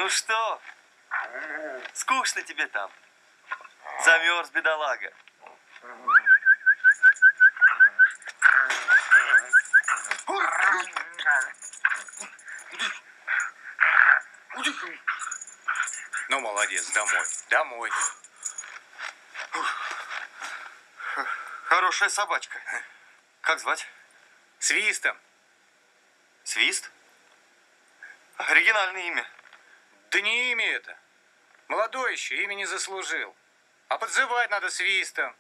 Ну что? Скучно тебе там? Замерз, бедолага. Ну, молодец, домой. Домой. Хорошая собачка. Как звать? Свистом. Свист? Оригинальное имя. Да не имя это. Молодой еще, имя не заслужил. А подзывать надо Свистом.